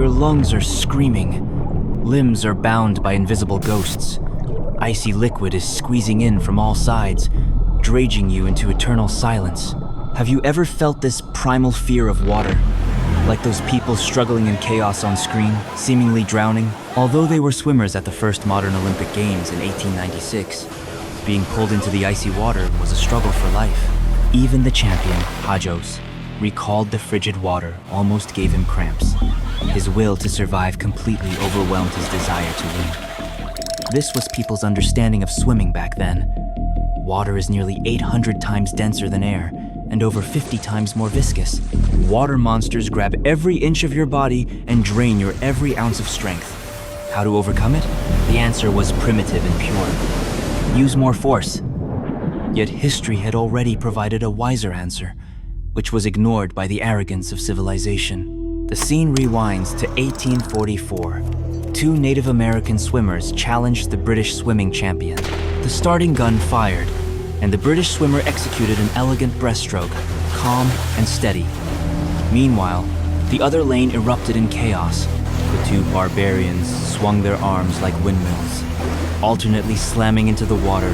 Your lungs are screaming. Limbs are bound by invisible ghosts. Icy liquid is squeezing in from all sides, dredging you into eternal silence. Have you ever felt this primal fear of water? Like those people struggling in chaos on screen, seemingly drowning? Although they were swimmers at the first modern Olympic Games in 1896, being pulled into the icy water was a struggle for life. Even the champion, Hajos, recalled the frigid water almost gave him cramps. His will to survive completely overwhelmed his desire to win. This was people's understanding of swimming back then. Water is nearly 800 times denser than air, and over 50 times more viscous. Water monsters grab every inch of your body and drain your every ounce of strength. How to overcome it? The answer was primitive and pure. Use more force. Yet history had already provided a wiser answer, which was ignored by the arrogance of civilization. The scene rewinds to 1844. Two Native American swimmers challenged the British swimming champion. The starting gun fired, and the British swimmer executed an elegant breaststroke, calm and steady. Meanwhile, the other lane erupted in chaos. The two barbarians swung their arms like windmills, alternately slamming into the water,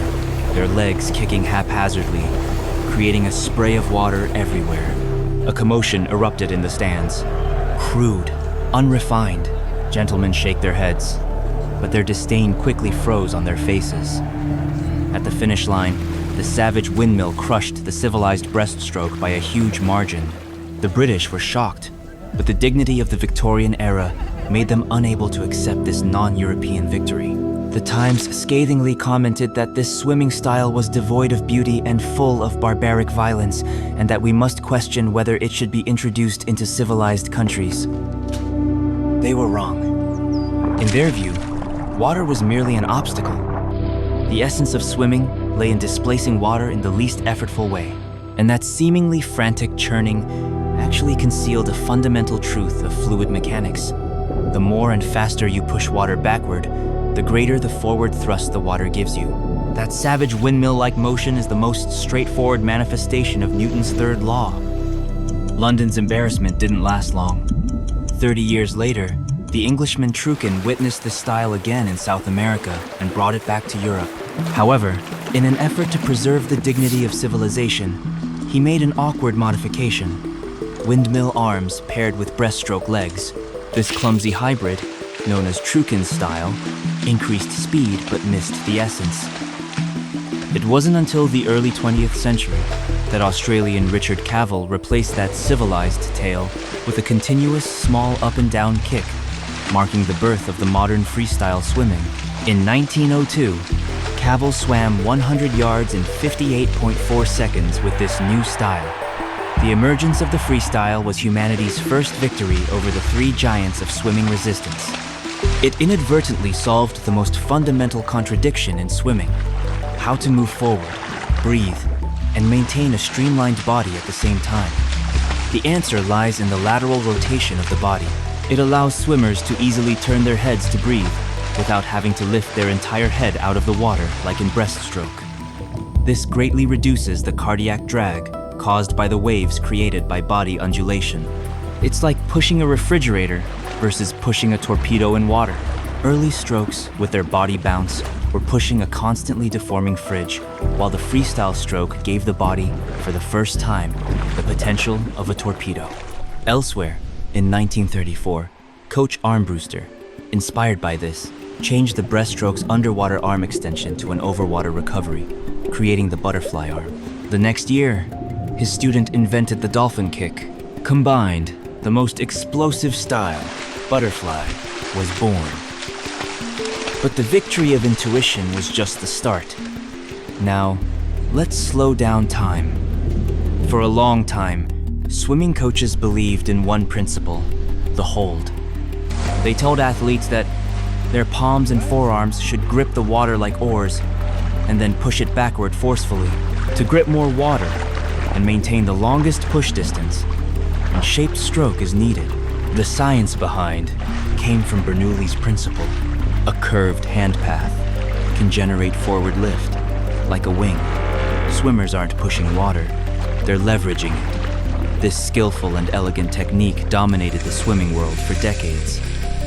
their legs kicking haphazardly, creating a spray of water everywhere. A commotion erupted in the stands. Crude, unrefined. Gentlemen shake their heads, but their disdain quickly froze on their faces. At the finish line, the savage windmill crushed the civilized breaststroke by a huge margin. The British were shocked, but the dignity of the Victorian era made them unable to accept this non-European victory. The Times scathingly commented that this swimming style was devoid of beauty and full of barbaric violence, and that we must question whether it should be introduced into civilized countries. They were wrong. In their view, water was merely an obstacle. The essence of swimming lay in displacing water in the least effortful way, and that seemingly frantic churning actually concealed a fundamental truth of fluid mechanics. The more and faster you push water backward, the greater the forward thrust the water gives you. That savage windmill-like motion is the most straightforward manifestation of Newton's third law. London's embarrassment didn't last long. 30 years later, the Englishman Truchen witnessed this style again in South America and brought it back to Europe. However, in an effort to preserve the dignity of civilization, he made an awkward modification: windmill arms paired with breaststroke legs. This clumsy hybrid, known as Truchen's style, increased speed but missed the essence. It wasn't until the early 20th century that Australian Richard Cavell replaced that civilized tail with a continuous small up and down kick, marking the birth of the modern freestyle swimming. In 1902, Cavell swam 100 yards in 58.4 seconds with this new style. The emergence of the freestyle was humanity's first victory over the three giants of swimming resistance. It inadvertently solved the most fundamental contradiction in swimming: how to move forward, breathe, and maintain a streamlined body at the same time. The answer lies in the lateral rotation of the body. It allows swimmers to easily turn their heads to breathe without having to lift their entire head out of the water like in breaststroke. This greatly reduces the cardiac drag caused by the waves created by body undulation. It's like pushing a refrigerator versus pushing a torpedo in water. Early strokes, with their body bounce, were pushing a constantly deforming fridge, while the freestyle stroke gave the body, for the first time, the potential of a torpedo. Elsewhere, in 1934, Coach Armbruster, inspired by this, changed the breaststroke's underwater arm extension to an overwater recovery, creating the butterfly arm. The next year, his student invented the dolphin kick. Combined, the most explosive style, butterfly, was born. But the victory of intuition was just the start. Now, let's slow down time. For a long time, swimming coaches believed in one principle: the hold. They told athletes that their palms and forearms should grip the water like oars, and then push it backward forcefully. To grip more water and maintain the longest push distance, and shaped stroke is needed. The science behind came from Bernoulli's principle. A curved hand path can generate forward lift, like a wing. Swimmers aren't pushing water, they're leveraging it. This skillful and elegant technique dominated the swimming world for decades.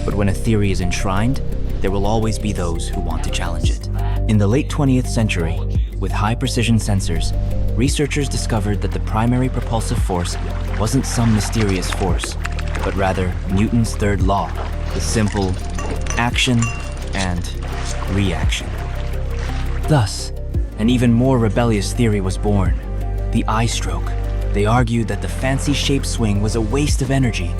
But when a theory is enshrined, there will always be those who want to challenge it. In the late 20th century, with high-precision sensors, researchers discovered that the primary propulsive force wasn't some mysterious force, but rather Newton's third law, the simple action and reaction. Thus, an even more rebellious theory was born, the eye stroke. They argued that the fancy-shaped swing was a waste of energy,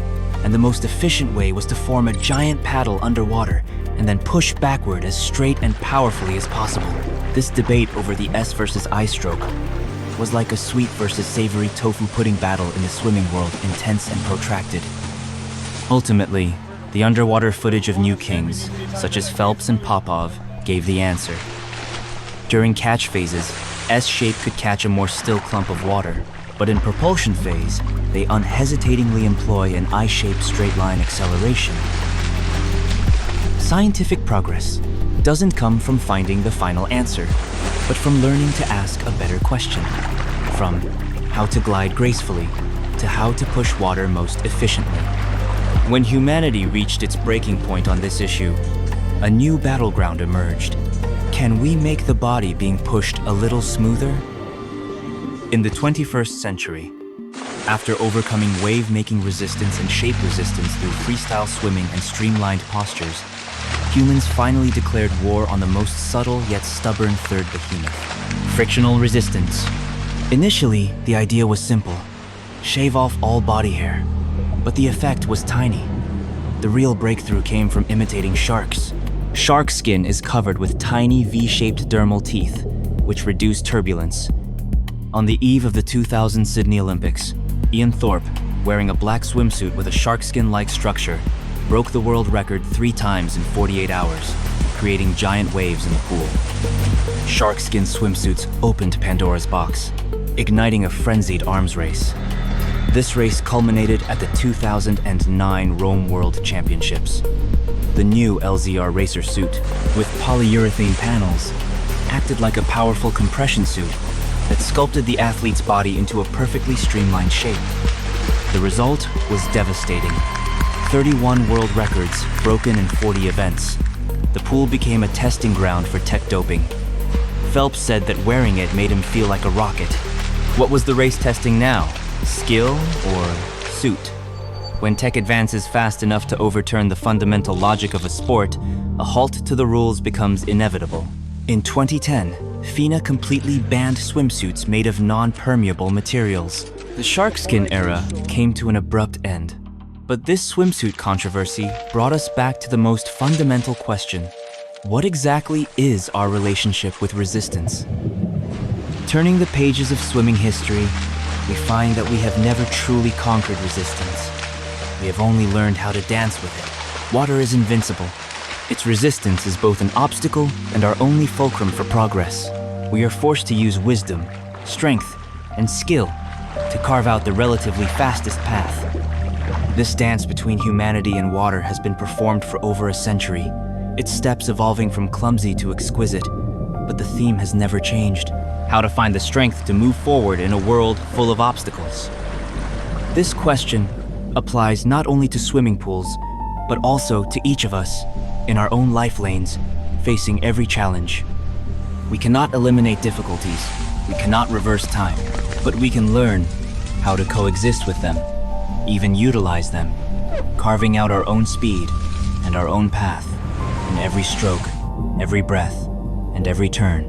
and the most efficient way was to form a giant paddle underwater and then push backward as straight and powerfully as possible. This debate over the S versus I stroke was like a sweet versus savory tofu pudding battle in the swimming world, intense and protracted. Ultimately, the underwater footage of new kings, such as Phelps and Popov, gave the answer. During catch phases, S shape could catch a more still clump of water, but in propulsion phase, they unhesitatingly employ an I-shaped straight-line acceleration. Scientific progress doesn't come from finding the final answer, but from learning to ask a better question. From how to glide gracefully to how to push water most efficiently. When humanity reached its breaking point on this issue, a new battleground emerged. Can we make the body being pushed a little smoother? In the 21st century, after overcoming wave-making resistance and shape resistance through freestyle swimming and streamlined postures, humans finally declared war on the most subtle yet stubborn third behemoth, frictional resistance. Initially, the idea was simple: shave off all body hair. But the effect was tiny. The real breakthrough came from imitating sharks. Shark skin is covered with tiny V-shaped dermal teeth, which reduce turbulence. On the eve of the 2000 Sydney Olympics, Ian Thorpe, wearing a black swimsuit with a sharkskin-like structure, broke the world record 3 times in 48 hours, creating giant waves in the pool. Sharkskin swimsuits opened Pandora's box, igniting a frenzied arms race. This race culminated at the 2009 Rome World Championships. The new LZR racer suit, with polyurethane panels, acted like a powerful compression suit that sculpted the athlete's body into a perfectly streamlined shape. The result was devastating. 31 world records broken in 40 events. The pool became a testing ground for tech doping. Phelps said that wearing it made him feel like a rocket. What was the race testing now? Skill or suit? When tech advances fast enough to overturn the fundamental logic of a sport, a halt to the rules becomes inevitable. In 2010, FINA completely banned swimsuits made of non-permeable materials. The sharkskin era came to an abrupt end. But this swimsuit controversy brought us back to the most fundamental question: what exactly is our relationship with resistance? Turning the pages of swimming history, we find that we have never truly conquered resistance. We have only learned how to dance with it. Water is invincible. Its resistance is both an obstacle and our only fulcrum for progress. We are forced to use wisdom, strength, and skill to carve out the relatively fastest path. This dance between humanity and water has been performed for over a century, its steps evolving from clumsy to exquisite, but the theme has never changed: how to find the strength to move forward in a world full of obstacles. This question applies not only to swimming pools, but also to each of us in our own life lanes, facing every challenge. We cannot eliminate difficulties, we cannot reverse time, but we can learn how to coexist with them, even utilize them, carving out our own speed and our own path in every stroke, every breath, and every turn.